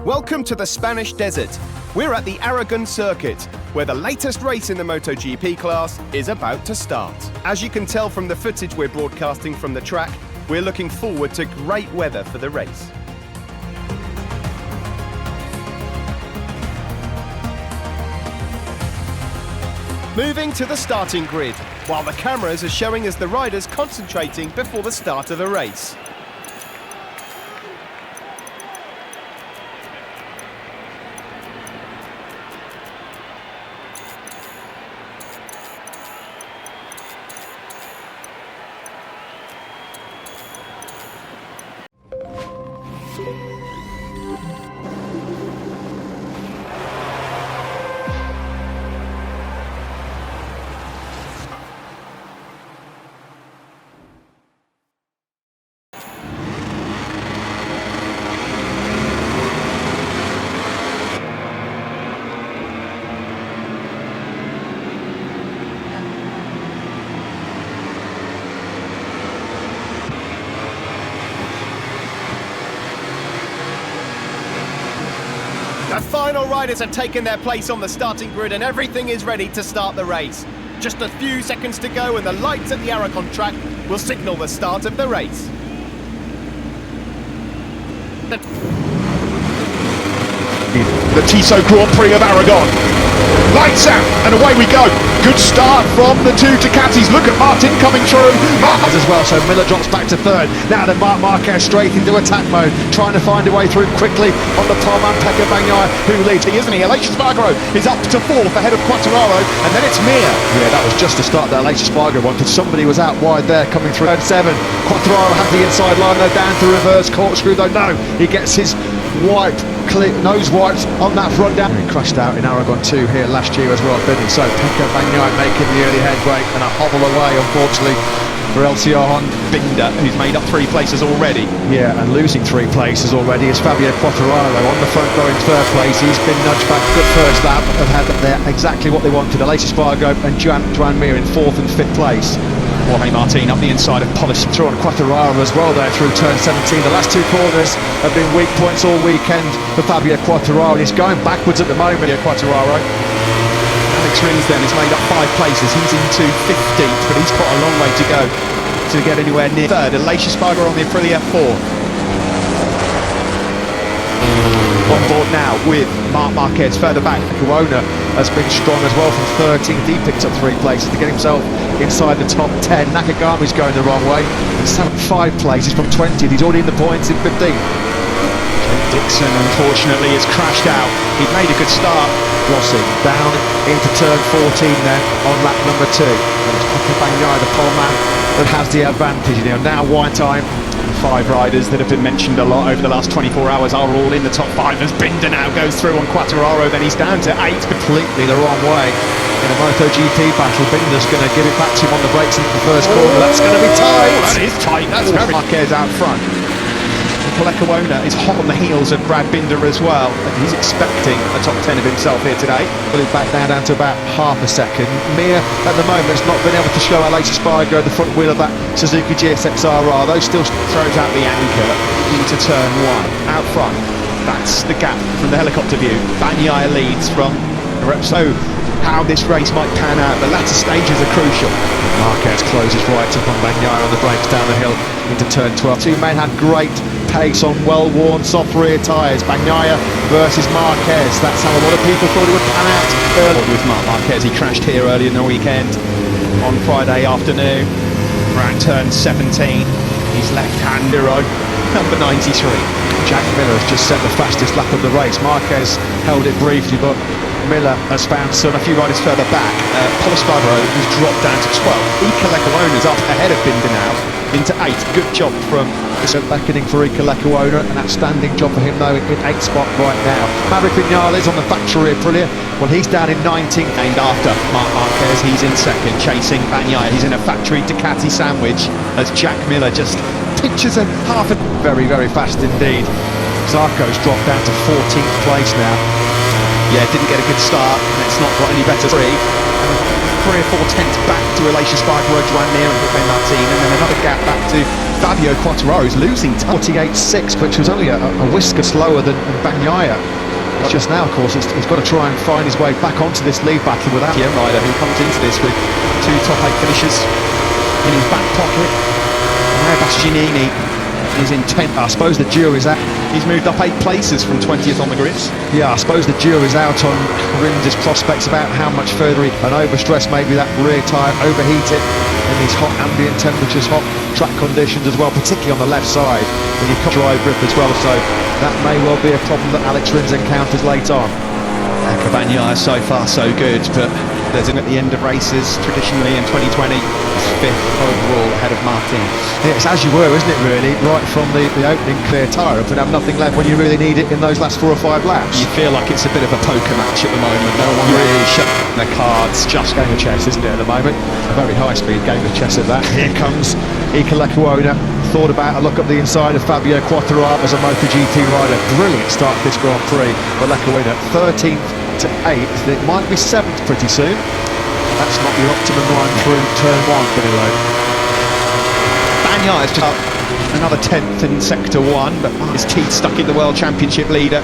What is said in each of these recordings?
Welcome to the Spanish desert. We're at the Aragon circuit, where the latest race in the MotoGP class is about to start. As you can tell from the footage we're broadcasting from the track, we're looking forward to great weather for the race. Moving to the starting grid, while the cameras are showing us the riders concentrating before the start of the race. The final riders have taken their place on the starting grid and everything is ready to start the race. Just a few seconds to go and the lights at the Aragon track will signal the start of the race. The Tissot Grand Prix of Aragon. Lights out and away we go. Good start from the two Ducatis. Look at Martin coming through. Marquez as well, so Miller drops back to third. Now then Marquez straight into attack mode, trying to find a way through quickly on the poleman PECCO, who leads. Isn't he? Aleix Espargaro is up to fourth ahead of Quartararo, and then it's Mir. Yeah, that was just the start that Aleix Espargaro wanted. Somebody was out wide there coming through. Third seven. Quartararo has the inside line though, down to reverse corkscrew though. No, he gets his nose wipes on that front down. He crashed out in Aragon 2 here last year as well, didn't he? So PECCO making the early head break and a hobble away, unfortunately, for LCR Binder, who's made up 3 places already. Yeah, and losing 3 places already is Fabio Quartararo on the front row in third place. He's been nudged back. Good first lap, have had there exactly what they wanted. Aleix Espargaro and Joan Mir in 4th and 5th place. Jorge Martin up the inside of Polis. Through on Quartararo as well there through turn 17. The last 2 corners have been weak points all weekend for Fabio Quartararo. He's going backwards at the moment. Quartararo. Alex Rins then has made up 5 places. He's into 15th, but he's got a long way to go to get anywhere near third. Aleix Espargaro on the Aprilia 4. On board now with Marquez further back. Corona has been strong as well from 13th. He picked up 3 places to get himself inside the top 10. Nakagami's going the wrong way. He's had 5 places from 20th. He's already in the points in 15th. Dixon unfortunately has crashed out. He'd made a good start. Rossi down into turn 14 then on lap number 2. And it's Paco the poleman, that has the advantage. You know, now wine time. 5 riders that have been mentioned a lot over the last 24 hours are all in the top 5 as Binder now goes through on Quartararo, then he's down to 8. Completely the wrong way in a MotoGP battle. Binder's going to give it back to him on the brakes into the first corner. That's going to be tight. That is tight. That's very. Marquez out front. Corona is hot on the heels of Brad Binder as well, and he's expecting a top 10 of himself here today. Pulling back now down to about half a second. Mir at the moment has not been able to show Aleix Espargaro the front wheel of that Suzuki GSX-RR. Those still throws out the anchor into turn 1. Out front, that's the gap from the helicopter view. Bagnaia leads from so how this race might pan out. The latter stages are crucial. Marquez closes right up on Bagnaia on the brakes down the hill into turn 12. 2 men had great pace on well-worn soft rear tyres. Bagnaia versus Marquez. That's how a lot of people thought it would pan out early. With Marquez, he crashed here earlier in the weekend on Friday afternoon. Around turn 17, he's left-hander on number 93. Jack Miller has just set the fastest lap of the race. Marquez held it briefly, but Miller has found a few riders further back. Polis Espargaro has dropped down to 12. Corona up ahead of Binder now into 8. Good job from beckoning for Lecuona. An outstanding job for him though in 8th spot right now. Maverick Vinales on the factory Aprilia. Well, he's down in 19th. Named after Marquez, he's in 2nd, chasing Bagnaia. He's in a factory Ducati sandwich as Jack Miller just pitches a half a... Very, very fast indeed. Zarco's dropped down to 14th place now. Yeah, didn't get a good start, and it's not got any better. 3 or 4 tenths back to Aleix Espargaro, Joan Mir and Jorge Martin, and then another gap back to Fabio Quartararo is losing 48.6, which was only a whisker slower than Bagnaia. Just now, of course, he's got to try and find his way back onto this lead battle without PM rider who comes into this with 2 top 8 finishes in his back pocket. Now Bastianini is in 10th. I suppose the jury's out. He's moved up 8 places from 20th on the grids. Yeah, I suppose the jury's out on Rinder's prospects about how much further an overstress, maybe that rear tyre overheated in these hot ambient temperatures, hot track conditions as well, particularly on the left side when you cut dry grip as well. So that may well be a problem that Alex Rins encounters late on. Bagnaia so far so good, but there's him at the end of races traditionally in 2020. He's 5th overall ahead of Martin. Yeah, it's as you were, isn't it, really? Right from the opening clear tyre up and have nothing left when you really need it in those last 4 or 5 laps. You feel like it's a bit of a poker match at the moment. No one really shutting their cards. Just game of chess, isn't it, at the moment? A very high-speed game of chess at that. Here comes Iker thought about a look up the inside of Fabio Quartararo as a MotoGP rider. Brilliant start to this Grand Prix for Lecuona. 13th to 8th. It might be 7th pretty soon. That's not the optimum line through turn 1, Danilo. Bagnaia is just up another 10th in sector 1, but his teeth stuck in the World Championship leader.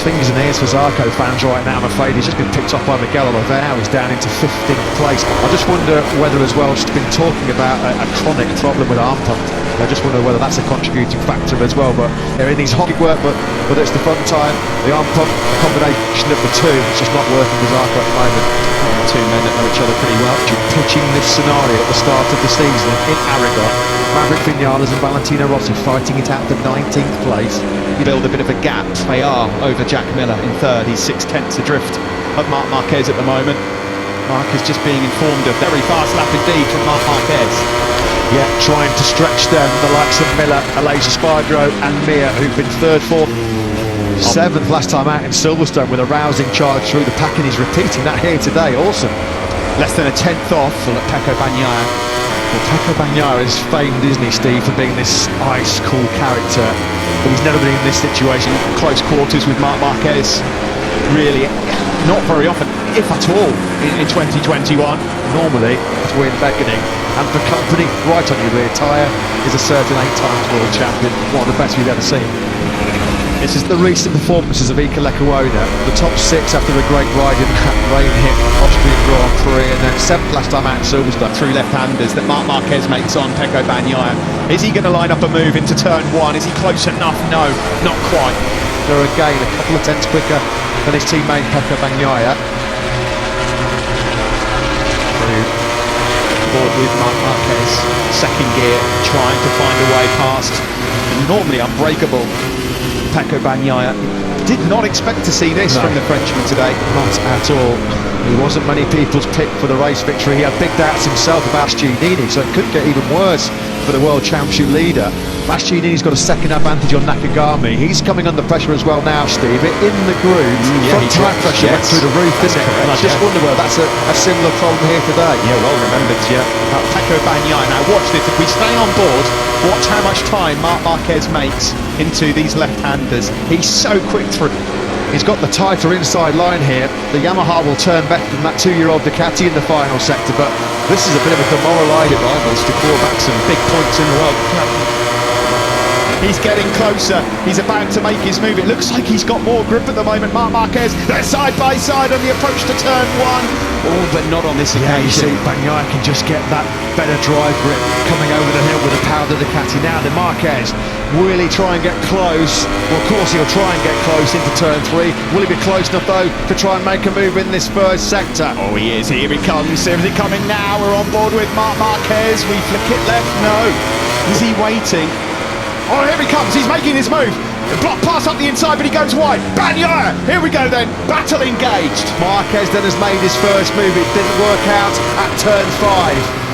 Fingers and ears for Zarco fans right now, I'm afraid. He's just been picked off by Miguel Oliveira. Now he's down into 15th place. I just wonder whether as well, just been talking about a chronic problem with arm pump. I just wonder whether that's a contributing factor as well. But they're in his hockey work, but whether it's the front tire, the arm pump, the combination of the two, it's just not working with Zarco at the moment. The 2 men that know each other pretty well. Pitching this scenario at the start of the season in Aragon. Maverick Vinales and Valentino Rossi fighting it out for 19th place. You build a bit of a gap. They are over Jack Miller in 3rd. He's 6/10 adrift of Marc Marquez at the moment. Marc is just being informed of very fast lap indeed from Marc Marquez. Yeah, trying to stretch them, the likes of Miller, Aleix Espargaro and Mir, who've been 3rd, 4th, 7th last time out in Silverstone with a rousing charge through the pack, and he's repeating that here today. Awesome. Less than a 10th off for PECCO Bagnaia. Well, PECCO Bagnaia is famed, isn't he, Steve, for being this ice-cool character, but he's never been in this situation. Close quarters with Marc Marquez. Really, not very often, if at all, in 2021. Normally, it's wind beckoning, and for company right on your rear tyre is a certain 8 times world champion, one of the best we've ever seen. This is the recent performances of Iker Lecuona, the top 6 after a great ride in that rain-hit Austrian Grand Prix, and then 7th last time out in Silverstone. 3 left-handers that Marc Marquez makes on PECCO Bagnaia. Is he going to line up a move into turn 1? Is he close enough? No, not quite. They're again a couple of tenths quicker than his teammate PECCO Bagnaia. Board with Marc Marquez, 2nd gear, trying to find a way past the normally unbreakable PECCO Bagnaia. Did not expect to see this from the Frenchman today. Not at all. He wasn't many people's pick for the race victory. He had big doubts himself about Bastianini, so it could get even worse for the World Championship leader. Bastianini's got a second advantage on Nakagami. He's coming under pressure as well now, Steve. In the groove, front tire pressure went through the roof, didn't it? And I just wonder whether that's a similar problem here today. Yeah, well remembered, yeah. PECCO Bagnaia. Now watch this, if we stay on board, watch how much time Marc Marquez makes into these left-handers. He's so quick through. He's got the tighter inside line here. The Yamaha will turn better than that 2-year-old Ducati in the final sector, but this is a bit of a demoralising rivals to claw back some big points in the World Cup. He's getting closer. He's about to make his move. It looks like he's got more grip at the moment. Marc Marquez, they're side by side on the approach to turn 1. Oh, but not on this occasion. Yeah, you see, Bagnaia can just get that better drive grip coming over the hill with the power of the Ducati. Now the Marquez, will he try and get close? Well, of course he'll try and get close into turn 3. Will he be close enough, though, to try and make a move in this first sector? Oh, he is. Here he comes. Is he coming now? We're on board with Marc Marquez. We flick it left. No. Is he waiting? Oh, here he comes. He's making his move. Block pass up the inside, but he goes wide. Bagnaia! Here we go then. Battle engaged. Marquez then has made his first move. It didn't work out at turn 5.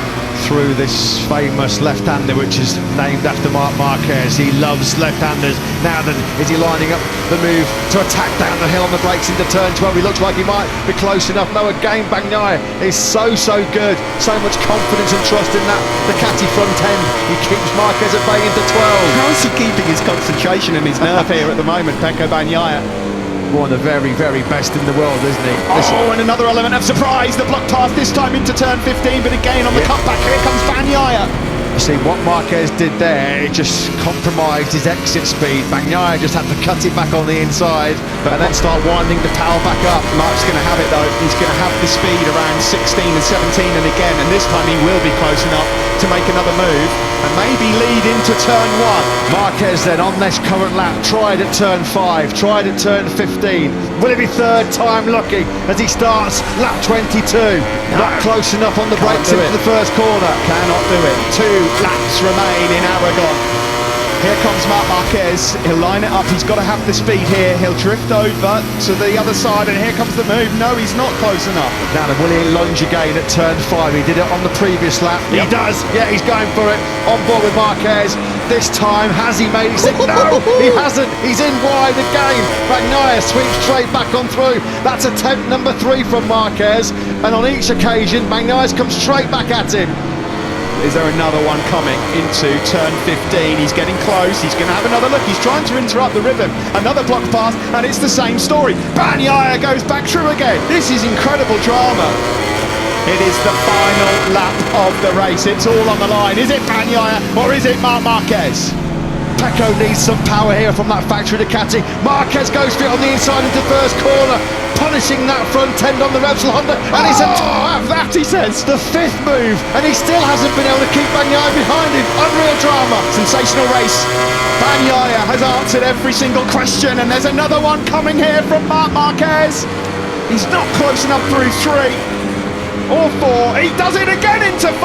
Through this famous left-hander, which is named after Marc Marquez. He loves left-handers. Now then, is he lining up the move to attack down the hill on the brakes into turn 12? He looks like he might be close enough. No, again, Bagnaia is so good. So much confidence and trust in that Ducati front end. He keeps Marquez at bay into 12. How is he keeping his concentration and his nerve here at the moment, PECCO Bagnaia? One of the very best in the world, isn't he? Oh, and another element of surprise. The block pass this time into turn 15, but again on the cutback, here comes Bagnaia. You see what Marquez did there, it just compromised his exit speed. Bagnaia just had to cut it back on the inside and then start winding the power back up. Marc's going to have it though. He's going to have the speed around 16 and 17 and again, and this time he will be close enough to make another move and maybe lead into turn 1. Marquez then on this current lap tried at turn 5, tried at turn 15. Will it be third time lucky as he starts lap 22? Not close enough on the brakes into the first corner. Cannot do it. 2 laps remain in Aragon. Here comes Marc Marquez, he'll line it up, he's got to have the speed here, he'll drift over to the other side and here comes the move. No, he's not close enough. Now will he lunge again at turn 5? He did it on the previous lap. He does, yeah, he's going for it. On board with Marquez. This time, has he made it? No, he hasn't. He's in wide again. Bagnaia sweeps straight back on through. That's attempt number 3 from Marquez. And on each occasion, Bagnaia's come straight back at him. Is there another one coming into turn 15? He's getting close, he's going to have another look, he's trying to interrupt the rhythm. Another block pass, and it's the same story. Bagnaia goes back through again. This is incredible drama. It is the final lap of the race, it's all on the line. Is it Bagnaia or is it Marc Marquez? Pecco needs some power here from that factory Ducati. Marquez goes for it on the inside into first corner, punishing that front end on the Repsol Honda, and it's have that, he says. The 5th move, and he still hasn't been able to keep Bagnaia behind him. Unreal drama. Sensational race. Bagnaia has answered every single question, and there's another one coming here from Marc Marquez. He's not close enough through 3 or 4. He does it again into 5.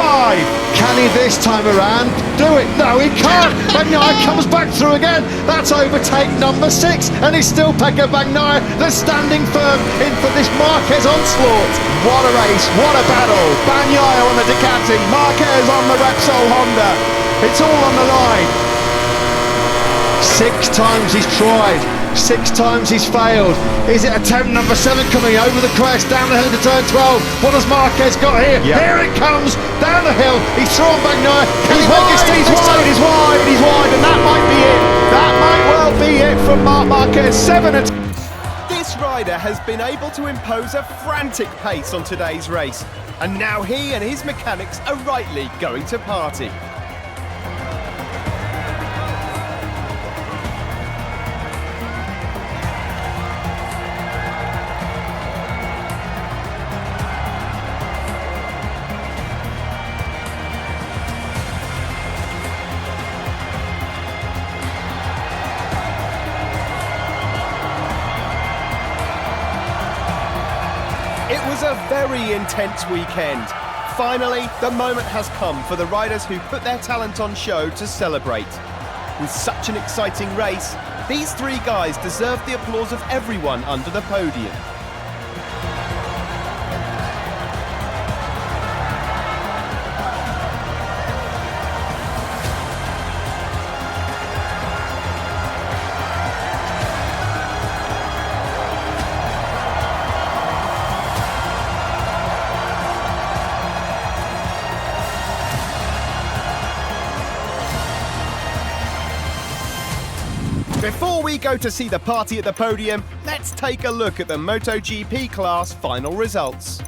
Can he this time around do it? No, he can't. Bagnaia comes back through again. That's overtake number 6, and it's still Pecco Bagnaia that's standing firm in for this Marquez onslaught. What a race, what a battle. Bagnaia on the Ducati, Marquez on the Repsol Honda. It's all on the line. 6 times he's tried, 6 times he's failed. Is it attempt number 7 coming over the crest, down the hill to turn 12? What has Marquez got here? Yep. Here it comes, down the hill. He's thrown Bagnaia. He's wide, and that might be it. That might well be it from Marc Marquez. 7 attempts. This rider has been able to impose a frantic pace on today's race, and now he and his mechanics are rightly going to party. It was a very intense weekend. Finally, the moment has come for the riders who put their talent on show to celebrate. With such an exciting race, these 3 guys deserve the applause of everyone under the podium. Before we go to see the party at the podium, let's take a look at the MotoGP class final results.